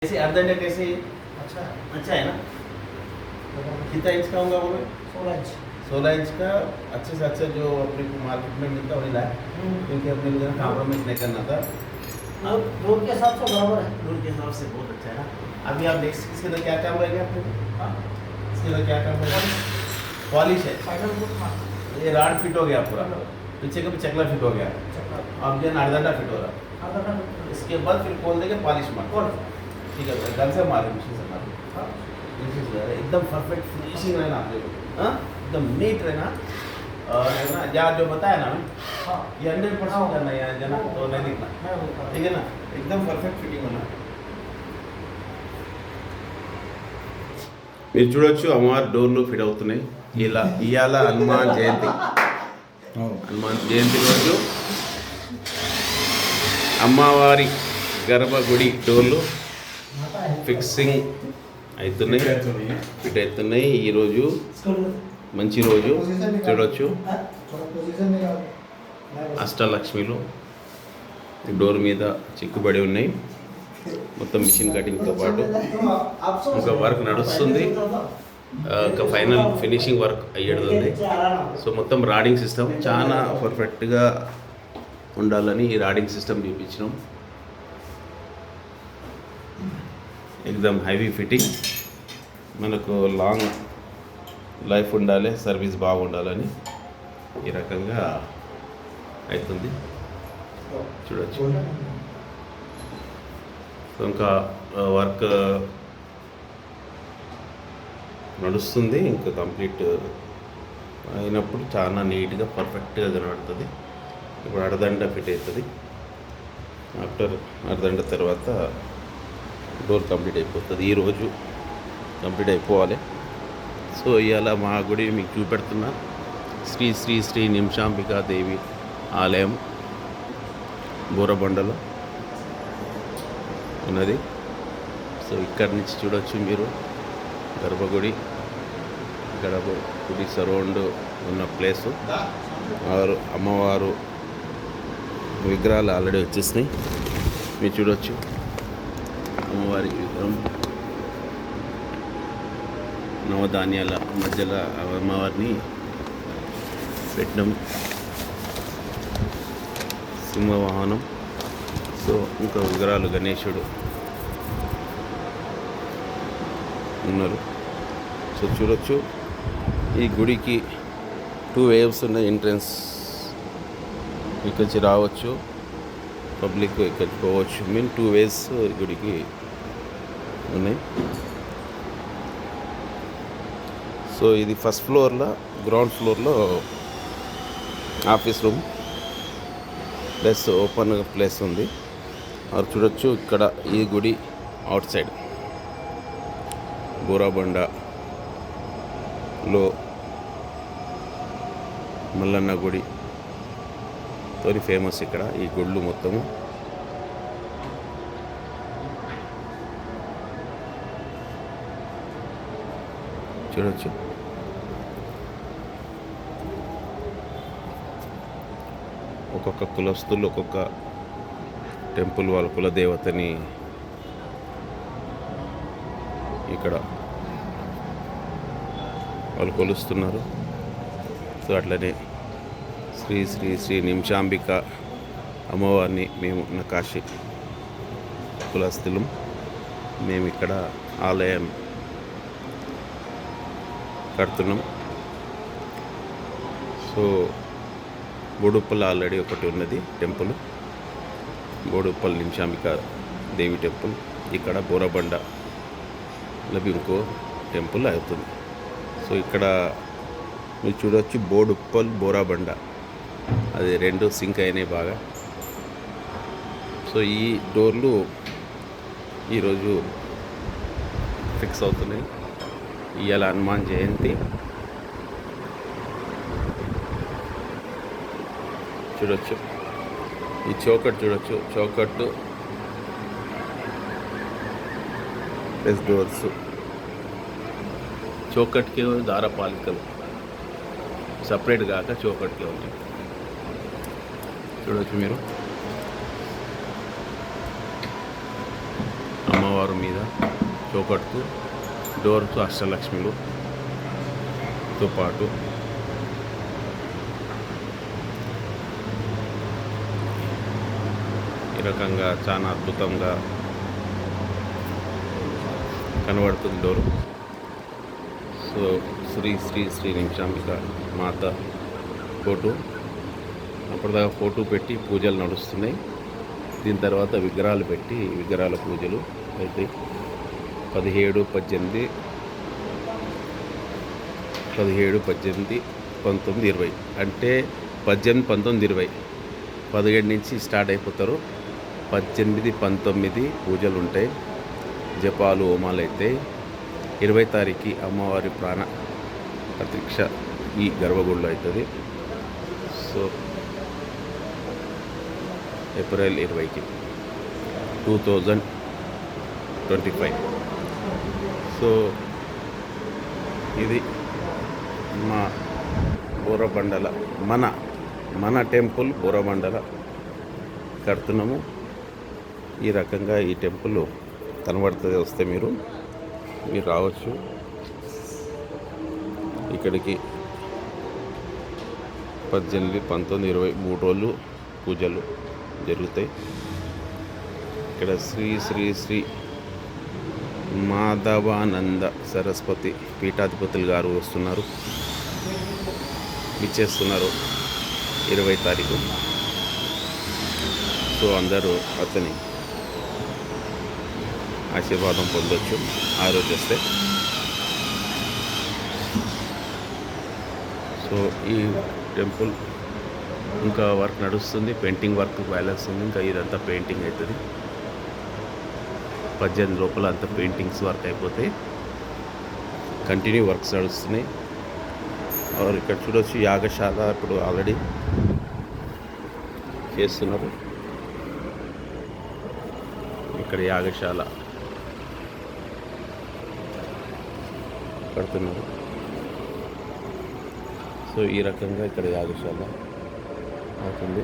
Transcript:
कैसे अर्धेंडा कैसे अच्छा है। अच्छा है ना। कितना इंच का होगा वो? 16 इंच। 16 इंच का अच्छे से अच्छा जो अपने को मार्केट में मिलता वही लाए, क्योंकि अपने को कॉम्प्रोमाइज नहीं करना था। रोड के हिसाब से बराबर है। रोड के हिसाब से बहुत अच्छा है ना। अभी आप नेक्स्ट इसके अंदर क्या काम रहेगा अपने को? हाँ? इसके अंदर क्या काम रहेगा? पॉलिश है। फाइनल बुक मार। ये राड फिट हो गया पूरा, पीछे का भी चकला फिट हो गया, चक्कर। अब जो अर्धेंडा फिट हो रहा। आधा घंटा। इसके बाद फिर खोल देंगे, पॉलिश मार। ठीक है, गन से मारे, मशीन से मारे। हाँ? एकदम परफेक्ट फिनिशिंग रहना आपके को, हाँ एकदम नीट रहना। और है ना यहाँ जो बताया ना मैं, हाँ। ये 100% करना है जना, तो नहीं दिखना, मैं होता है। ठीक है ना, एकदम परफेक्ट फिटिंग होना। మీరు చూడొచ్చు అమ్మవారి డోర్లు ఫిట్ అవుతున్నాయి. ఇవాళ హనుమాన్ జయంతి. హనుమాన్ జయంతి రోజు అమ్మవారి గర్భగుడి డోర్లు ఫిక్సింగ్ అవుతున్నాయి, ఫిట్ అవుతున్నాయి. ఈరోజు మంచి రోజు చూడొచ్చు. అష్టలక్ష్మిలు డోర్ మీద చిక్కుబడి ఉన్నాయి. మొత్తం మిషన్ కటింగ్తో పాటు ఇంకా వర్క్ నడుస్తుంది. ఒక ఫైనల్ ఫినిషింగ్ వర్క్ అయ్యేది. సో మొత్తం రాడింగ్ సిస్టమ్ చాలా పర్ఫెక్ట్గా ఉండాలని ఈ రాడింగ్ సిస్టమ్ చూపించినాం. ఎక్దమ్ హెవీ ఫిట్టింగ్, మనకు లాంగ్ లైఫ్ ఉండాలి, సర్వీస్ బాగుండాలని ఈ రకంగా అవుతుంది చూడొచ్చు. సో ఇంకా వర్క్ నడుస్తుంది, ఇంకా కంప్లీట్ అయినప్పుడు చాలా నీట్గా పర్ఫెక్ట్గా కనబడుతుంది. ఇప్పుడు అర్ధండ ఫిట్ అవుతుంది. ఆఫ్టర్ అర్ధండ తర్వాత డోర్ కంప్లీట్ అయిపోతుంది. ఈరోజు కంప్లీట్ అయిపోవాలి. సో ఇవాళ మా గుడి మీకు చూపెడుతున్నా. శ్రీ శ్రీ శ్రీ నిమిషాంబికాదేవి ఆలయం బోరబండలో ఉన్నది. సో ఇక్కడి నుంచి చూడొచ్చు మీరు గర్భగుడి, గర్భగుడి సరౌండ్ ఉన్న ప్లేసు. అమ్మవారు విగ్రహాలు ఆల్రెడీ వచ్చేసినాయి, మీరు చూడొచ్చు. అమ్మవారి విగ్రహం నవధాన్యాల మధ్యలో అమ్మవారిని పెట్టడం, సింహవాహనం. సో ఇంకా విగ్రహాలు గణేశుడు ఉన్నారు. సో చూడొచ్చు. ఈ గుడికి 2 వేవ్స్ ఉన్న ఎంట్రన్స్. ఇక్కడి నుంచి రావచ్చు, పబ్లిక్ ఇక్కడికి పోవచ్చు. 2 వేస్ గుడికి ఉన్నాయి. సో ఇది ఫస్ట్ ఫ్లోర్లో, గ్రౌండ్ ఫ్లోర్లో office room plus open place ఉంది. అది చూడొచ్చు. ఇక్కడ ఈ గుడి అవుట్ సైడ్ బోరాబండలో మల్లన్న గుడి తోని ఫేమస్ ఇక్కడ ఈ గుళ్ళు మొత్తము. చూడొచ్చు. ఒక్కొక్క కులస్తులు ఒక్కొక్క టెంపుల్ వాళ్ళ కులదేవతని ఇక్కడ వాళ్ళు కొలుస్తున్నారు. సో అట్లనే శ్రీ శ్రీ శ్రీ నిమిషాంబిక అమ్మవారిని మేము నకాశి కులస్తులం, మేము ఇక్కడ ఆలయం కడుతున్నాం. సో బోడుప్పల్ ఆల్రెడీ ఒకటి ఉన్నది టెంపుల్, బోడుప్పల్ నిమిషాంబిక దేవి టెంపుల్. ఇక్కడ బోరబండలో ఇంకో టెంపుల్ అవుతుంది. సో ఇక్కడ మీరు చూడవచ్చు బోడుప్పల్ బోరాబండ, అది 2 సింక్ అయినాయి బాగా. సో ఈ డోర్లు ఈరోజు ఫిక్స్ అవుతున్నాయి. ఇవాళ హనుమాన్ జయంతి. చూడొచ్చు. ఈ చౌకట్ చూడొచ్చు, చౌకట్టు ప్లస్ డోర్స్. చౌకట్కి దారపాలికలు సపరేట్ కాక చౌకట్కి ఉన్నాయి. చూడొచ్చు మీరు. అమ్మవారి మీద చోకట్టుతూ డోర్కు అష్టలక్ష్మితో పాటు ఈ రకంగా చాలా అద్భుతంగా కనబడుతుంది డోరు. సో శ్రీ శ్రీ శ్రీ నిమిషాంబిక మాత ఫోటో, అప్పటిదాకా ఫోటో పెట్టి పూజలు నడుస్తున్నాయి. దీని తర్వాత విగ్రహాలు పెట్టి విగ్రహాల పూజలు అయితే 17, 18, 19, 20 అంటే 18, 19, 20 17 నుంచి స్టార్ట్ అయిపోతారు. 18, 19 పూజలు ఉంటాయి, జపాలు హోమాలు అయితే 20 తారీఖు అమ్మవారి ప్రాణ ప్రతీక్ష ఈ గర్భగుడిలో అవుతుంది. So April 20కి 2025. సో ఇది మా బోరబండల మన టెంపుల్ బోరబండల కడుతున్నాము. ఈ రకంగా ఈ టెంపుల్ కనబడుతుంది. వస్తే మీరు రావచ్చు ఇక్కడికి. 18, 19, 20 3 రోజులు పూజలు జరుగుతాయి. ఇక్కడ శ్రీ శ్రీ శ్రీ మాధవానంద సరస్వతి పీఠాధిపతులు గారు వస్తున్నారు, ఇచ్చేస్తున్నారు 20 తారీఖు. సో అందరూ అతని ఆశీర్వాదం పొందొచ్చు ఆ రోజు వస్తే. సో ఈ టెంపుల్ ఇంకా వర్క్ నడుస్తుంది, పెయింటింగ్ వర్క్ బ్యాలెన్స్ ఉంది. ఇంకా ఇదంతా పెయింటింగ్ అవుతుంది. 18 లోపల అంతా పెయింటింగ్స్ వర్క్ అయిపోతాయి. కంటిన్యూ వర్క్స్ నడుస్తున్నాయి. ఇక్కడ చూడొచ్చు యాగశాల ఇప్పుడు ఆల్రెడీ చేస్తున్నారు. ఇక్కడ యాగశాల కడుతున్నారు. సో ఈ రకంగా ఇక్కడ యాగశాల అవుతుంది.